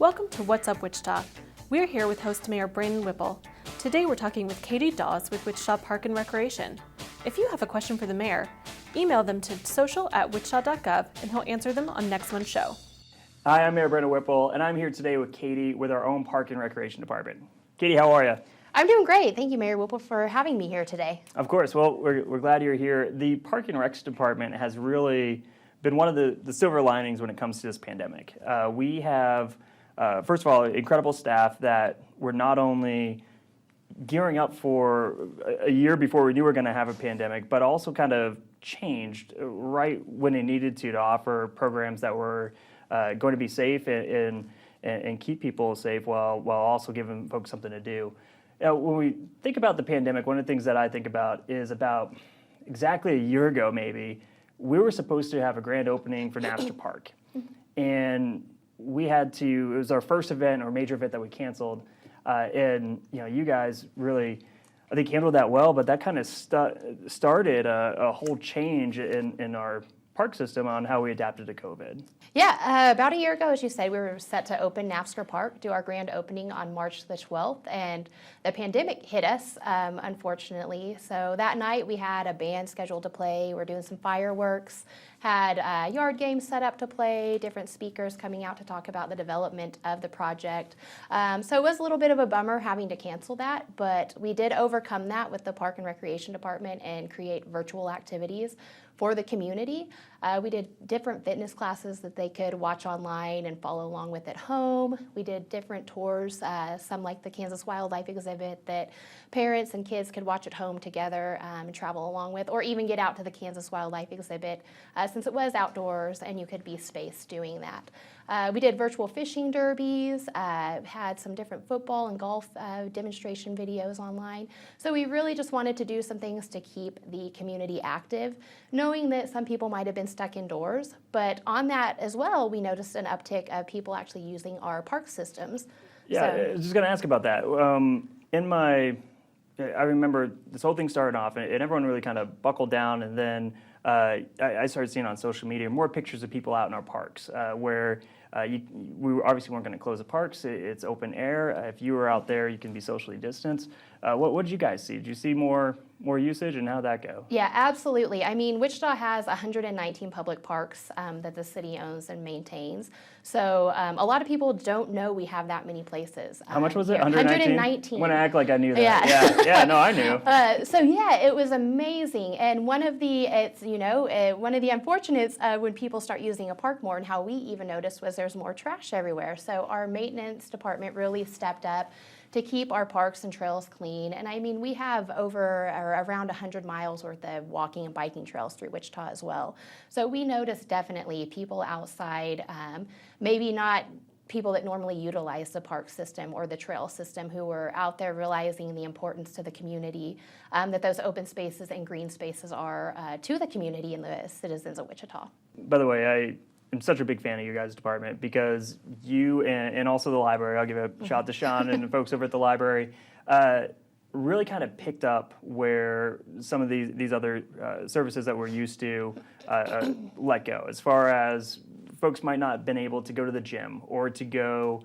Welcome to What's Up Wichita. We're here with host Mayor Brandon Whipple. Today we're talking with Katie Dawes with Wichita Park and Recreation. If you have a question for the mayor, email them to social@wichita.gov and he'll answer them on next month's show. Hi, I'm Mayor Brandon Whipple, and I'm here today with Katie with our own Park and Recreation Department. Katie, how are you? I'm doing great. Thank you, Mayor Whipple, for having me here today. Of course. Well, we're glad you're here. The Park and Recs Department has really been one of the silver linings when it comes to this pandemic. We have, first of all, incredible staff that were not only gearing up for a year before we knew we were going to have a pandemic, but also kind of changed right when they needed to offer programs that were going to be safe and keep people safe while also giving folks something to do. When we think about the pandemic, one of the things that I think about is about exactly a year ago, maybe, we were supposed to have a grand opening for Napster Park. And we had to, it was our first event or major event that we canceled. And you guys really, I think, handled that well, but that kind of started a whole change in our park system on how we adapted to COVID. Yeah, about a year ago, as you said, we were set to open Napster Park, do our grand opening on March the 12th, and the pandemic hit us, unfortunately. So that night we had a band scheduled to play. We're doing some fireworks, had yard games set up to play, different speakers coming out to talk about the development of the project. So it was a little bit of a bummer having to cancel that, but we did overcome that with the Park and Recreation Department and create virtual activities for the community. We did different fitness classes that they could watch online and follow along with at home. We did different tours, some like the Kansas Wildlife exhibit that parents and kids could watch at home together and travel along with, or even get out to the Kansas Wildlife exhibit since it was outdoors and you could be spaced doing that. We did virtual fishing derbies, had some different football and golf demonstration videos online. So we really just wanted to do some things to keep the community active, knowing that some people might have been stuck indoors. But on that as well, we noticed an uptick of people actually using our park systems. Yeah, I was just going to ask about that. I remember this whole thing started off and everyone really kind of buckled down, and then I started seeing on social media more pictures of people out in our parks where we obviously weren't going to close the parks. It's open air. If you were out there, you can be socially distanced. What did you guys see? Did you see more usage, and how'd that go? Yeah, absolutely. I mean, Wichita has 119 public parks that the city owns and maintains. So a lot of people don't know we have that many places. How much was it? 119. I want to act like I knew that. Yeah, no, I knew. So yeah, it was amazing. And one of the unfortunates when people start using a park more, and how we even noticed, was there's more trash everywhere. So our maintenance department really stepped up to keep our parks and trails clean. And I mean, we have around 100 miles worth of walking and biking trails through Wichita as well. So we noticed definitely people outside, maybe not people that normally utilize the park system or the trail system, who were out there realizing the importance to the community, that those open spaces and green spaces are to the community and the citizens of Wichita. By the way, I'm such a big fan of your guys' department, because you and also the library, I'll give a shout out to Sean and the folks over at the library, really kind of picked up where some of these other services that we're used to let go. As far as folks might not have been able to go to the gym or to go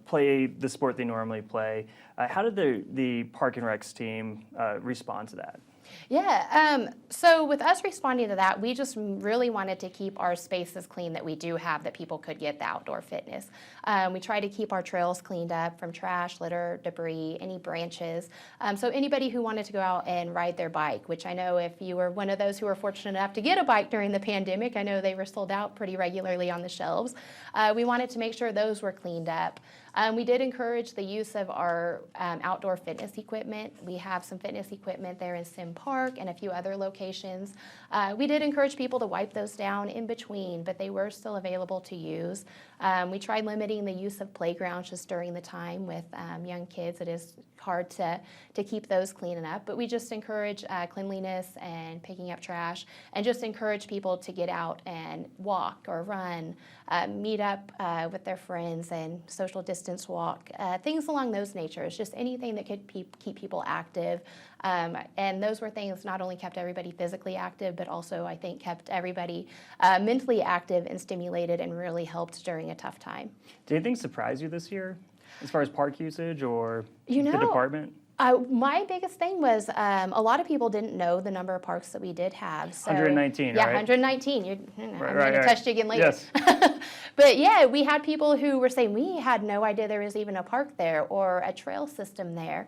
play the sport they normally play. How did the Park and Recs team respond to that? Yeah, so with us responding to that, we just really wanted to keep our spaces clean that we do have, that people could get the outdoor fitness. We try to keep our trails cleaned up from trash, litter, debris, any branches. So anybody who wanted to go out and ride their bike, which I know if you were one of those who were fortunate enough to get a bike during the pandemic, I know they were sold out pretty regularly on the shelves. We wanted to make sure those were cleaned up. We did encourage the use of our outdoor fitness equipment. We have some fitness equipment there in Sim Park and a few other locations. We did encourage people to wipe those down in between, but they were still available to use. We tried limiting the use of playgrounds just during the time with young kids. It is hard to keep those clean up, but we just encourage cleanliness and picking up trash, and just encourage people to get out and walk or run, meet up with their friends and social distance walk, things along those natures, just anything that could keep people active And those were things not only kept everybody physically active, but also I think kept everybody mentally active and stimulated and really helped during a tough time. Did anything surprise you this year as far as park usage or You the know, department? My biggest thing was a lot of people didn't know the number of parks that we did have. So, 119, yeah, right? 119. I'm going to test you again later. Yes. But yeah, we had people who were saying we had no idea there was even a park there or a trail system there.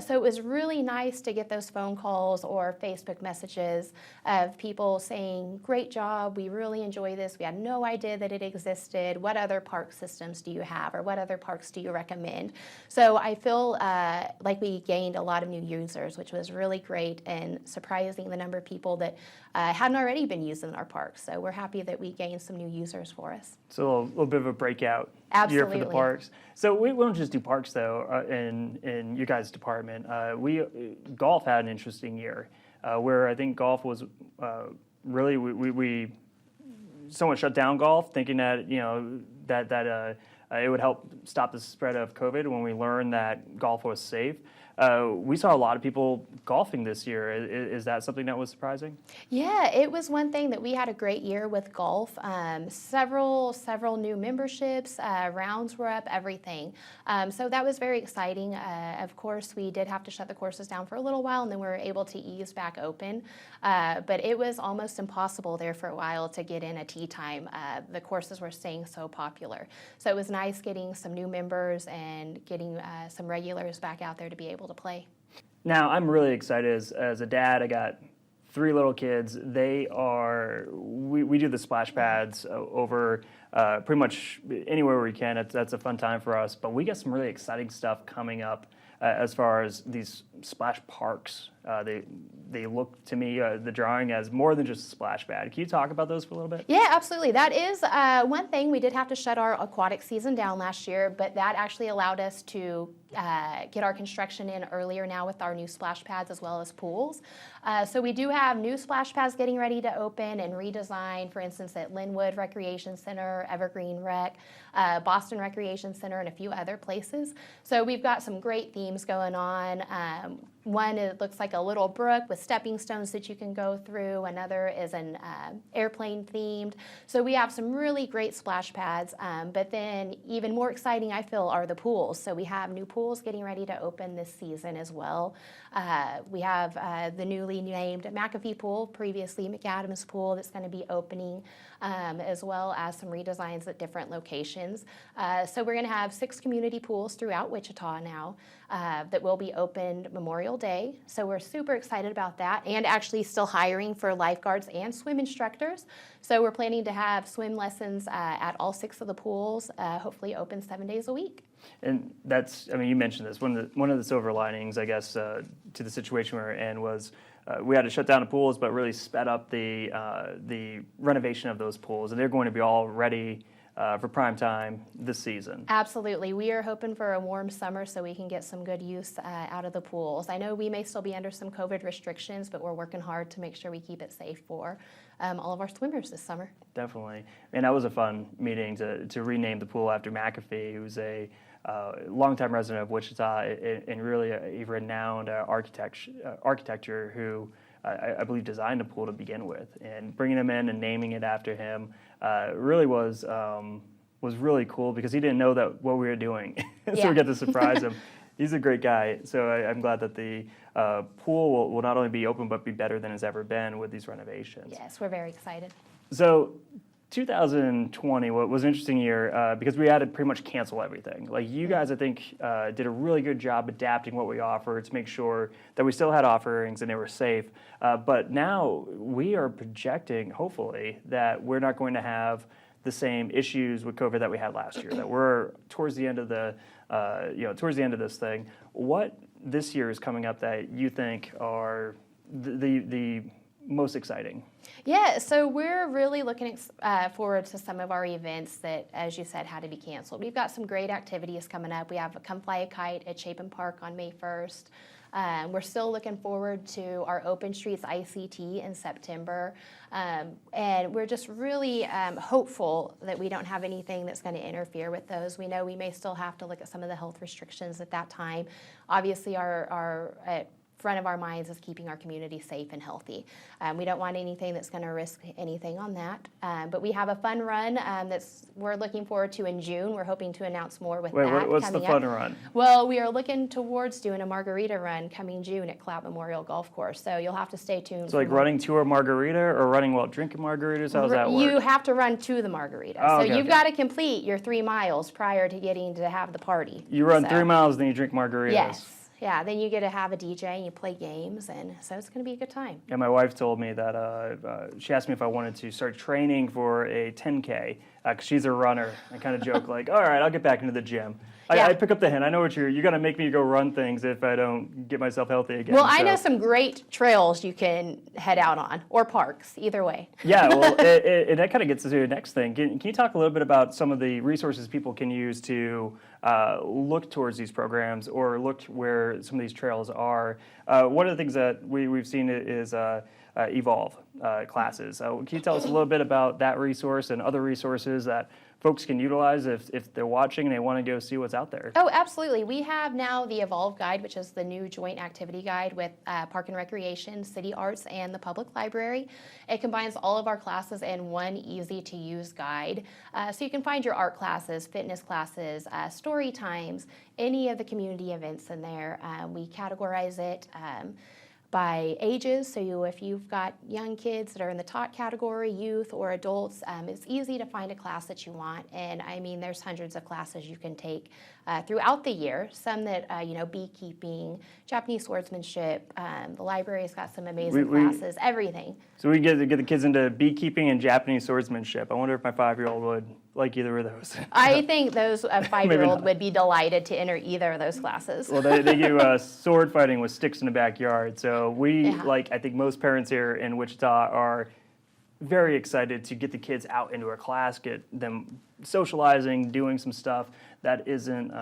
So it was really nice to get those phone calls or Facebook messages of people saying, great job, we really enjoy this. We had no idea that it existed. What other park systems do you have or what other parks do you recommend? So I feel like we gained a lot of new users, which was really great and surprising the number of people that hadn't already been using our parks. So we're happy that we gained some new users for us. So a little bit of a breakout year for the Absolutely. parks. So we don't just do parks though. In your guys' department, golf had an interesting year, where I think golf was really we somewhat shut down golf, thinking that that it would help stop the spread of COVID. When we learned that golf was safe, we saw a lot of people golfing this year. Is that something that was surprising? Yeah, it was one thing that we had a great year with golf. Several new memberships, rounds were up, everything. So that was very exciting. Of course, we did have to shut the courses down for a little while, and then we were able to ease back open. But it was almost impossible there for a while to get in a tee time. The courses were staying so popular. So it was nice getting some new members and getting some regulars back out there to be able to play. Now, I'm really excited as a dad. I got 3 little kids. We do the splash pads over pretty much anywhere we can. That's a fun time for us. But we got some really exciting stuff coming up as far as these splash parks. They look to me, the drawing, as more than just a splash pad. Can you talk about those for a little bit? Yeah, absolutely. That is one thing. We did have to shut our aquatic season down last year, but that actually allowed us to get our construction in earlier now with our new splash pads as well as pools. So we do have new splash pads getting ready to open and redesign, for instance, at Linwood Recreation Center, Evergreen Rec, Boston Recreation Center, and a few other places. So we've got some great themes going on. One, it looks like a little brook with stepping stones that you can go through. Another is an airplane themed. So we have some really great splash pads. But then even more exciting, I feel, are the pools. So we have new pools getting ready to open this season as well. We have the newly named McAfee Pool, previously McAdams Pool, that's going to be opening, as well as some redesigns at different locations. So we're going to have 6 community pools throughout Wichita now that will be opened Memorial Day. So we're super excited about that, and actually still hiring for lifeguards and swim instructors. So we're planning to have swim lessons at all 6 of the pools, hopefully open 7 days a week. And you mentioned this. One of the silver linings, I guess, to the situation we were in was we had to shut down the pools, but really sped up the renovation of those pools, and they're going to be all ready for prime time this season. Absolutely. We are hoping for a warm summer so we can get some good use out of the pools. I know we may still be under some COVID restrictions, but we're working hard to make sure we keep it safe for all of our swimmers this summer. Definitely. And that was a fun meeting to rename the pool after McAfee, who's a longtime resident of Wichita and really a renowned architecture who I believe designed the pool to begin with. And bringing him in and naming it after him really was really cool, because he didn't know what we were doing. So we got to surprise him. He's a great guy. So I'm glad that the pool will not only be open but be better than it's ever been with these renovations. Yes, we're very excited. So 2020 was an interesting year because we had to pretty much cancel everything. Like you guys, I think, did a really good job adapting what we offered to make sure that we still had offerings and they were safe. But now we are projecting, hopefully, that we're not going to have the same issues with COVID that we had last year. That we're towards the end of this thing. What this year is coming up that you think are the most exciting? Yeah, so we're really looking forward to some of our events that, as you said, had to be canceled. We've got some great activities coming up. We have a Come Fly a Kite at Chapin Park on May 1st. We're still looking forward to our Open Streets ICT in September. And we're just really hopeful that we don't have anything that's going to interfere with those. We know we may still have to look at some of the health restrictions at that time. Obviously, our front of our minds is keeping our community safe and healthy. We don't want anything that's going to risk anything on that. But we have a fun run we're looking forward to in June. We're hoping to announce more with that What's the coming fun up. run? Well, we are looking towards doing a margarita run coming June at Clout Memorial Golf Course. So you'll have to stay tuned. So like running to a margarita or running while drinking margaritas? How does that work? You have to run to the margarita. Oh, so okay, you've got to complete your 3 miles prior to getting to have the party. You run 3 miles, then you drink margaritas. Yes. Yeah, then you get to have a DJ and you play games, and so it's going to be a good time. And my wife told me that she asked me if I wanted to start training for a 10K because she's a runner. I kind of joke like, all right, I'll get back into the gym. Yeah. I pick up the hint. I know what you're going to make me go run things if I don't get myself healthy again. Well, I know some great trails you can head out on, or parks, either way. Yeah, well, and that kind of gets us to the next thing. Can you talk a little bit about some of the resources people can use to look towards these programs or look where some of these trails are? One of the things that we've seen is Evolve classes. Can you tell us a little bit about that resource and other resources that folks can utilize if they're watching and they want to go see what's out there? Oh, absolutely. We have now the Evolve Guide, which is the new joint activity guide with Park and Recreation, City Arts, and the Public Library. It combines all of our classes in one easy-to-use guide. So you can find your art classes, fitness classes, story times, any of the community events in there. We categorize it by ages, so if you've got young kids that are in the tot category, youth or adults, it's easy to find a class that you want. And I mean, there's hundreds of classes you can take throughout the year. Some that, beekeeping, Japanese swordsmanship, the library's got some amazing classes, everything. So we get the kids into beekeeping and Japanese swordsmanship. I wonder if my 5-year-old would like either of those. I think those 5-year-old would be delighted to enter either of those classes. Well, they do sword fighting with sticks in the backyard. So I think most parents here in Wichita are very excited to get the kids out into a class, get them socializing, doing some stuff that isn't,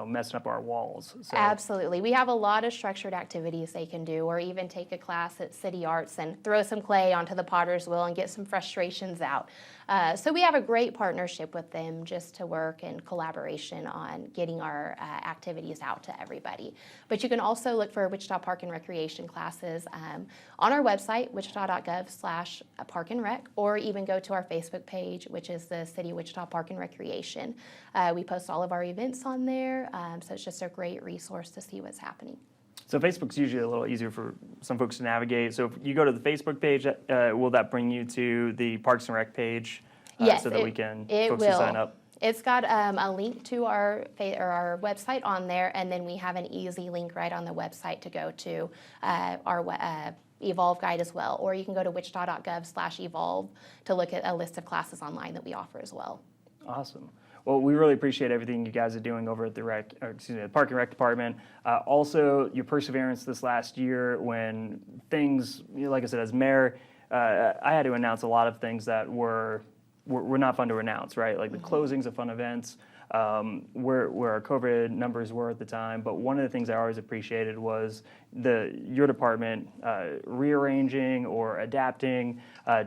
messing up our walls. So. Absolutely. We have a lot of structured activities they can do, or even take a class at City Arts and throw some clay onto the potter's wheel and get some frustrations out. So we have a great partnership with them just to work in collaboration on getting our activities out to everybody. But you can also look for Wichita Park and Recreation classes on our website, wichita.gov/park and rec, or even go to our Facebook page, which is the City Wichita Park and Recreation. We post all of our events on there, so it's just a great resource to see what's happening. So Facebook's usually a little easier for some folks to navigate. So if you go to the Facebook page, will that bring you to the Parks and Rec page Yes, so that folks will. can sign up? It's got a link to our website on there, and then we have an easy link right on the website to go to our Evolve guide as well. Or you can go to wichita.gov/evolve to look at a list of classes online that we offer as well. Awesome. Well, we really appreciate everything you guys are doing over at the Park and Rec Department. Also, your perseverance this last year when things, like I said, as mayor, I had to announce a lot of things that were not fun to announce, right? Like the closings of fun events, where our COVID numbers were at the time. But one of the things I always appreciated was your department rearranging or adapting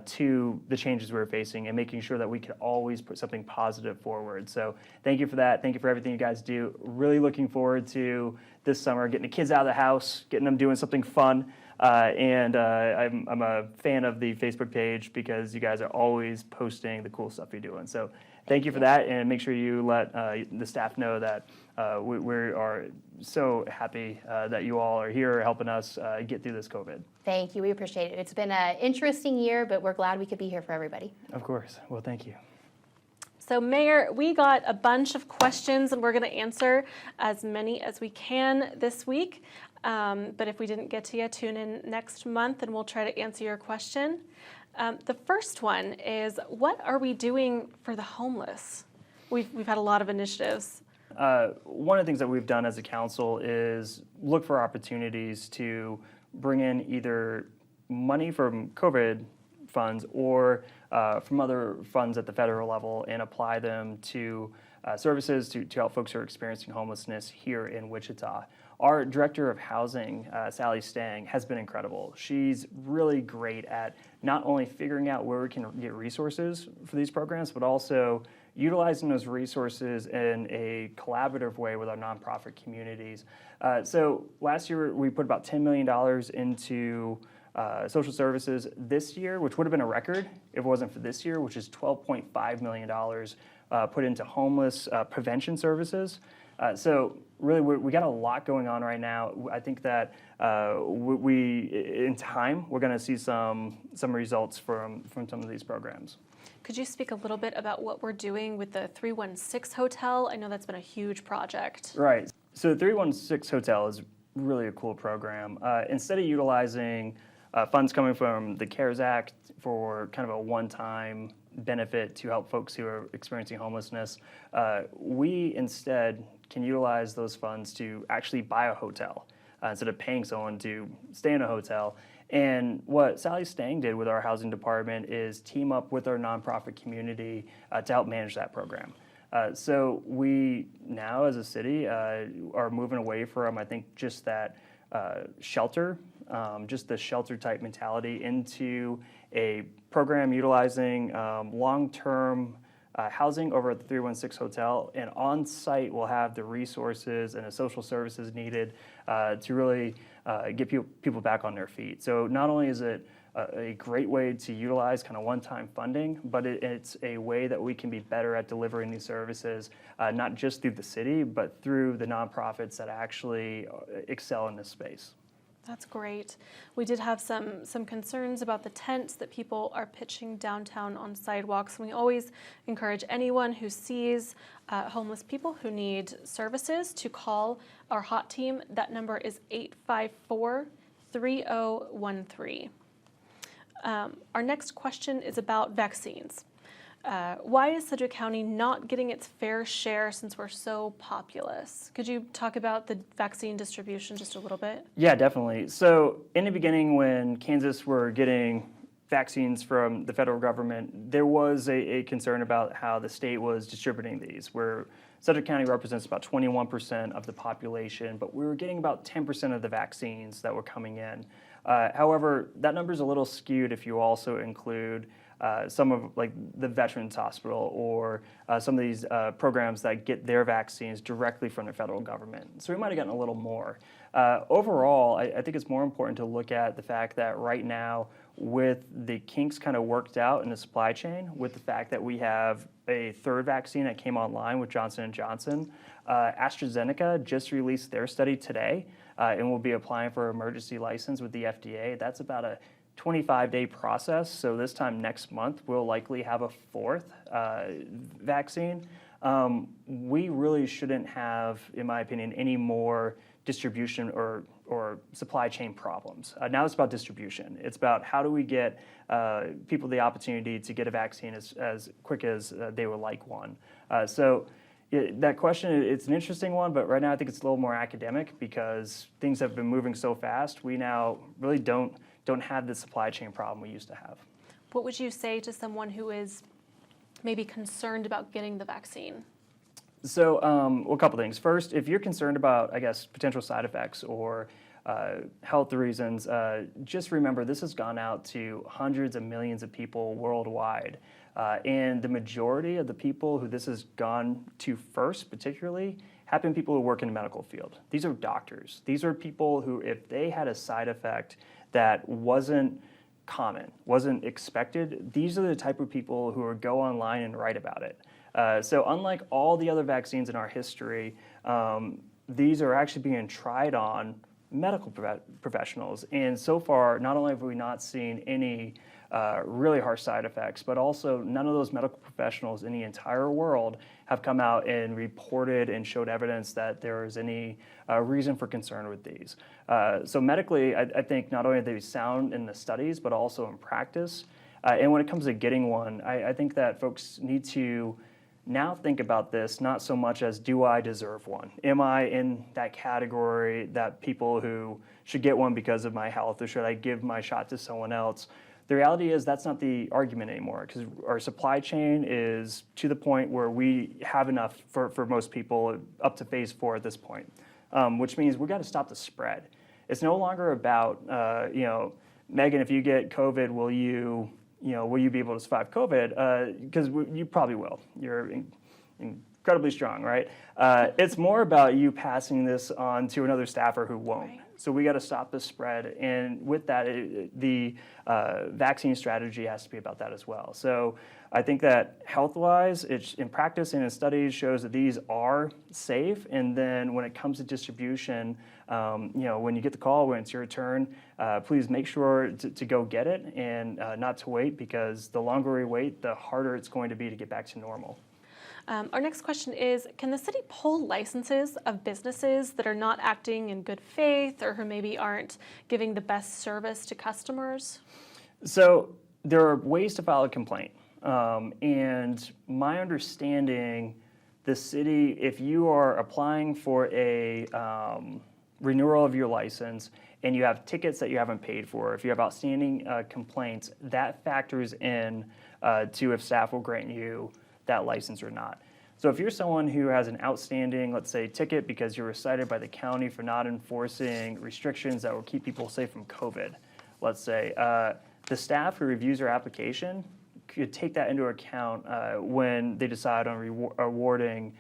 to the changes we were facing and making sure that we could always put something positive forward. So thank you for that. Thank you for everything you guys do. Really looking forward to this summer, getting the kids out of the house, getting them doing something fun. I'm a fan of the Facebook page because you guys are always posting the cool stuff you're doing. So thank you for that, and make sure you let the staff know that we are so happy that you all are here helping us get through this COVID. Thank you. We appreciate it. It's been an interesting year, but we're glad we could be here for everybody. Of course. Well, thank you. So Mayor, we got a bunch of questions and we're going to answer as many as we can this week. But if we didn't get to you, tune in next month and we'll try to answer your question. The first one is, what are we doing for the homeless? We've had a lot of initiatives. One of the things that we've done as a council is look for opportunities to bring in either money from COVID funds or from other funds at the federal level and apply them to services to help folks who are experiencing homelessness here in Wichita. Our director of housing, Sally Stang, has been incredible. She's really great at not only figuring out where we can get resources for these programs, but also utilizing those resources in a collaborative way with our nonprofit communities. So last year we put about $10 million into social services this year, which would have been a record if it wasn't for this year, which is $12.5 million put into homeless prevention services. So really, we got a lot going on right now. I think that in time, we're going to see some results from some of these programs. Could you speak a little bit about what we're doing with the 316 Hotel? I know that's been a huge project. Right. So the 316 Hotel is really a cool program. Instead of utilizing funds coming from the CARES Act for kind of a one-time benefit to help folks who are experiencing homelessness, we instead can utilize those funds to actually buy a hotel instead of paying someone to stay in a hotel. And what Sally Stang did with our housing department is team up with our nonprofit community to help manage that program. So we now, as a city, are moving away from, I think, just that shelter, just the shelter type mentality, into a program utilizing long-term housing over at the 316 Hotel, and on site we'll have the resources and the social services needed to really get people back on their feet. So not only is it a great way to utilize kind of one-time funding, but it's a way that we can be better at delivering these services, not just through the city, but through the nonprofits that actually excel in this space. That's great. We did have some concerns about the tents that people are pitching downtown on sidewalks. We always encourage anyone who sees homeless people who need services to call our hot team. That number is 854-3013. Our next question is about vaccines. Why is Sedgwick County not getting its fair share since we're so populous? Could you talk about the vaccine distribution just a little bit? Yeah, definitely. So in the beginning, when Kansas were getting vaccines from the federal government, there was a concern about how the state was distributing these, where Sedgwick County represents about 21% of the population, but we were getting about 10% of the vaccines that were coming in. However, that number is a little skewed if you also include some of like the Veterans Hospital or some of these programs that get their vaccines directly from the federal government. So we might have gotten a little more. Overall, I think it's more important to look at the fact that right now, with the kinks kind of worked out in the supply chain, with the fact that we have a third vaccine that came online with Johnson & Johnson, AstraZeneca just released their study today and will be applying for an emergency license with the FDA. That's about a 25-day process, so this time next month we'll likely have a fourth vaccine. We really shouldn't have, in my opinion, any more distribution or supply chain problems. Now it's about distribution. It's about how do we get people the opportunity to get a vaccine as quick as they would like one. So that question, it's an interesting one, but right now I think it's a little more academic because things have been moving so fast. We now really don't have the supply chain problem we used to have. What would you say to someone who is maybe concerned about getting the vaccine? So, well, a couple things. First, if you're concerned about, I guess, potential side effects or health reasons, just remember this has gone out to hundreds of millions of people worldwide. And the majority of the people who this has gone to first, particularly, have been people who work in the medical field. These are doctors. These are people who, if they had a side effect that wasn't common, wasn't expected, these are the type of people who would go online and write about it. So unlike all the other vaccines in our history, these are actually being tried on medical professionals. And so far, not only have we not seen any really harsh side effects, but also none of those medical professionals in the entire world have come out and reported and showed evidence that there is any reason for concern with these. So medically, I think not only are they sound in the studies, but also in practice. And when it comes to getting one, I think that folks need to now think about this not so much as, do I deserve one? Am I in that category that people who should get one because of my health, or should I give my shot to someone else? The reality is that's not the argument anymore, because our supply chain is to the point where we have enough for most people up to phase 4 at this point, which means we've got to stop the spread. It's no longer about, Megan, if you get COVID, will you will you be able to survive COVID? Because you probably will. You're incredibly strong, right? It's more about you passing this on to another staffer who won't. Right. So we got to stop the spread, and with that, the vaccine strategy has to be about that as well. So I think that health-wise, it's in practice and in studies shows that these are safe. And then when it comes to distribution, when you get the call, when it's your turn, please make sure to go get it and not to wait, because the longer we wait, the harder it's going to be to get back to normal. Our next question is, can the city pull licenses of businesses that are not acting in good faith or who maybe aren't giving the best service to customers? So there are ways to file a complaint. And my understanding, the city, if you are applying for a renewal of your license and you have tickets that you haven't paid for, if you have outstanding complaints, that factors in to if staff will grant you that license or not. So if you're someone who has an outstanding, let's say, ticket because you were cited by the county for not enforcing restrictions that will keep people safe from COVID, let's say, the staff who reviews your application could take that into account when they decide on awarding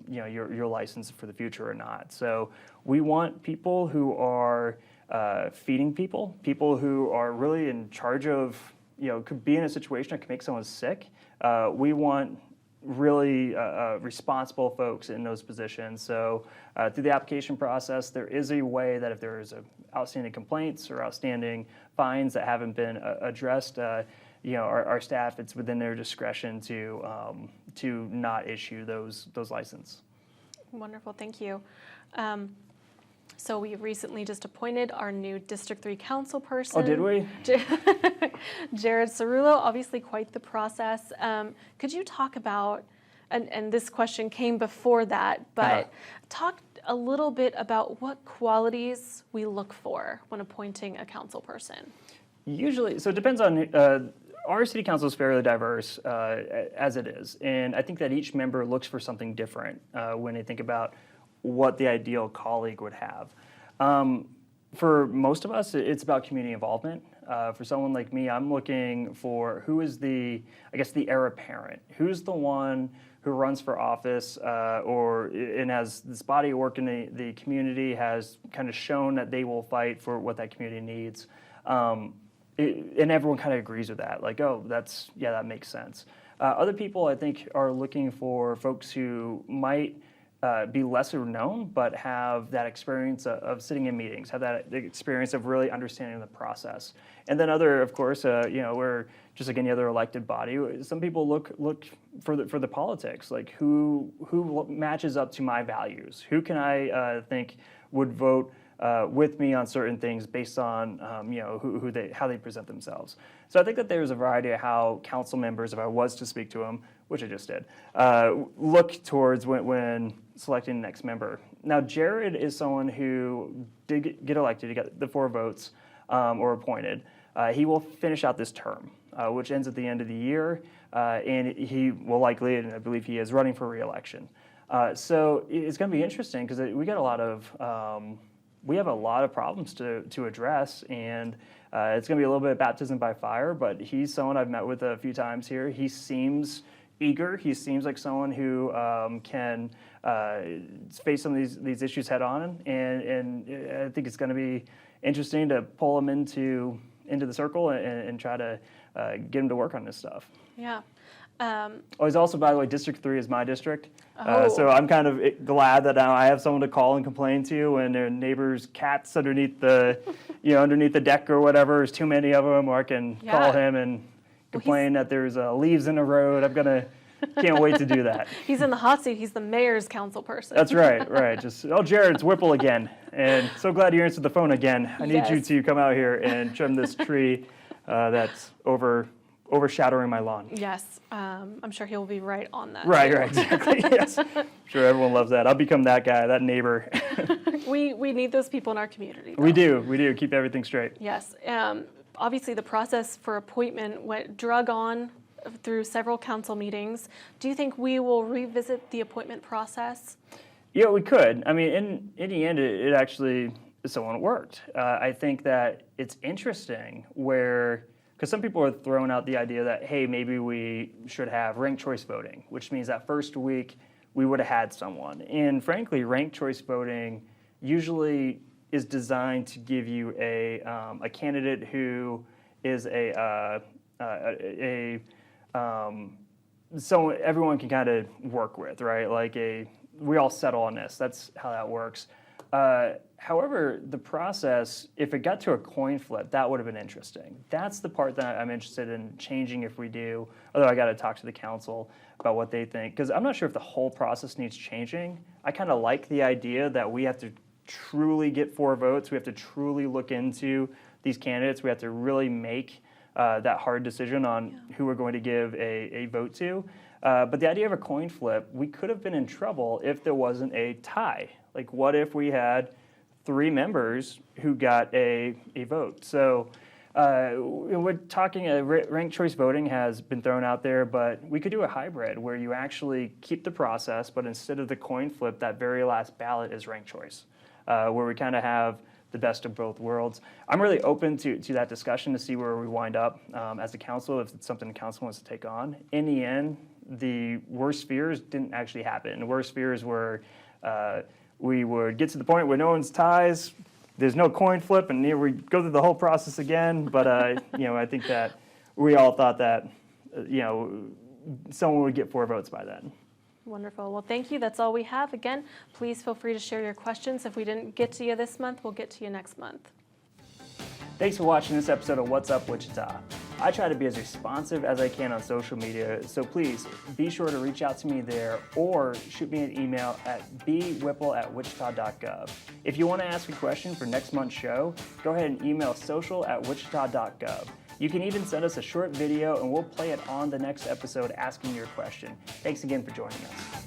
your license for the future or not. So we want people who are feeding people who are really in charge of, could be in a situation that could make someone sick. We want really responsible folks in those positions. So through the application process, there is a way that if there is outstanding complaints or outstanding fines that haven't been addressed, our staff, it's within their discretion to not issue those licenses. Wonderful, thank you. So we recently just appointed our new District 3 council person. Oh, did we? Jared Cerullo, obviously quite the process. Could you talk about, and this question came before that, but talk a little bit about what qualities we look for when appointing a council person. Usually, so it depends on, our city council is fairly diverse as it is. And I think that each member looks for something different when they think about what the ideal colleague would have. For most of us, it's about community involvement. For someone like me, I'm looking for who is the heir apparent. Who's the one who runs for office and has this body of work in the community, has kind of shown that they will fight for what that community needs. And everyone kind of agrees with that. Like, oh, that makes sense. Other people, I think, are looking for folks who might be lesser known, but have that experience of sitting in meetings, have that experience of really understanding the process. And then other, of course, we're just like any other elected body. Some people look for the politics, like who matches up to my values. Who can I think would vote with me on certain things based on how they present themselves. So I think that there's a variety of how council members, if I was to speak to them, which I just did, look towards when selecting the next member. Now, Jared is someone who did get elected. He got the 4 votes or appointed. He will finish out this term, which ends at the end of the year, and he will likely, and I believe he is running for re-election. So it's going to be interesting because we got a lot of we have a lot of problems to address, and it's going to be a little bit of baptism by fire, but he's someone I've met with a few times here. He seems eager. He seems like someone who can face some of these issues head on, and I think it's going to be interesting to pull him into the circle and try to get him to work on this stuff. Yeah. He's also, by the way, District 3 is my district. Oh. So I'm kind of glad that now I have someone to call and complain to when their neighbor's cat's underneath the deck or whatever. There's too many of them, or I can call him and complain that there's leaves in the road. Can't wait to do that. He's in the hot seat. He's the mayor's council person. That's right. Jared, it's Whipple again. And so glad you answered the phone again. I need you to come out here and trim this tree that's overshadowing my lawn. Yes, I'm sure he'll be right on that. Right, exactly. Yes, I'm sure everyone loves that. I'll become that guy, that neighbor. We need those people in our community, though. We do. Keep everything straight. Yes. Obviously, the process for appointment drug on through several council meetings. Do you think we will revisit the appointment process? Yeah, we could. I mean, in the end, it actually someone worked. I think that it's interesting where Because some people are throwing out the idea that, hey, maybe we should have ranked choice voting, which means that first week we would have had someone. And frankly, ranked choice voting usually is designed to give you a candidate who is so everyone can kind of work with, right? Like we all settle on this. That's how that works. However, the process, if it got to a coin flip, that would have been interesting. That's the part that I'm interested in changing if we do, although I got to talk to the council about what they think, because I'm not sure if the whole process needs changing. I kind of like the idea that we have to truly get 4 votes. We have to truly look into these candidates. We have to really make that hard decision on who we're going to give a vote to. But the idea of a coin flip, we could have been in trouble if there wasn't a tie. Like, what if we had 3 members who got a vote? So we're talking, ranked choice voting has been thrown out there, but we could do a hybrid where you actually keep the process, but instead of the coin flip, that very last ballot is ranked choice, where we kind of have the best of both worlds. I'm really open to that discussion to see where we wind up as a council, if it's something the council wants to take on. In the end, the worst fears didn't actually happen. The worst fears were we would get to the point where no one's ties, there's no coin flip, and we go through the whole process again. But I think that we all thought that someone would get 4 votes by then. Wonderful. Well, thank you. That's all we have. Again, please feel free to share your questions. If we didn't get to you this month, we'll get to you next month. Thanks for watching this episode of What's Up Wichita. I try to be as responsive as I can on social media, so please be sure to reach out to me there or shoot me an email at bwhipple@wichita.gov. If you want to ask a question for next month's show, go ahead and email social@wichita.gov. You can even send us a short video and we'll play it on the next episode asking your question. Thanks again for joining us.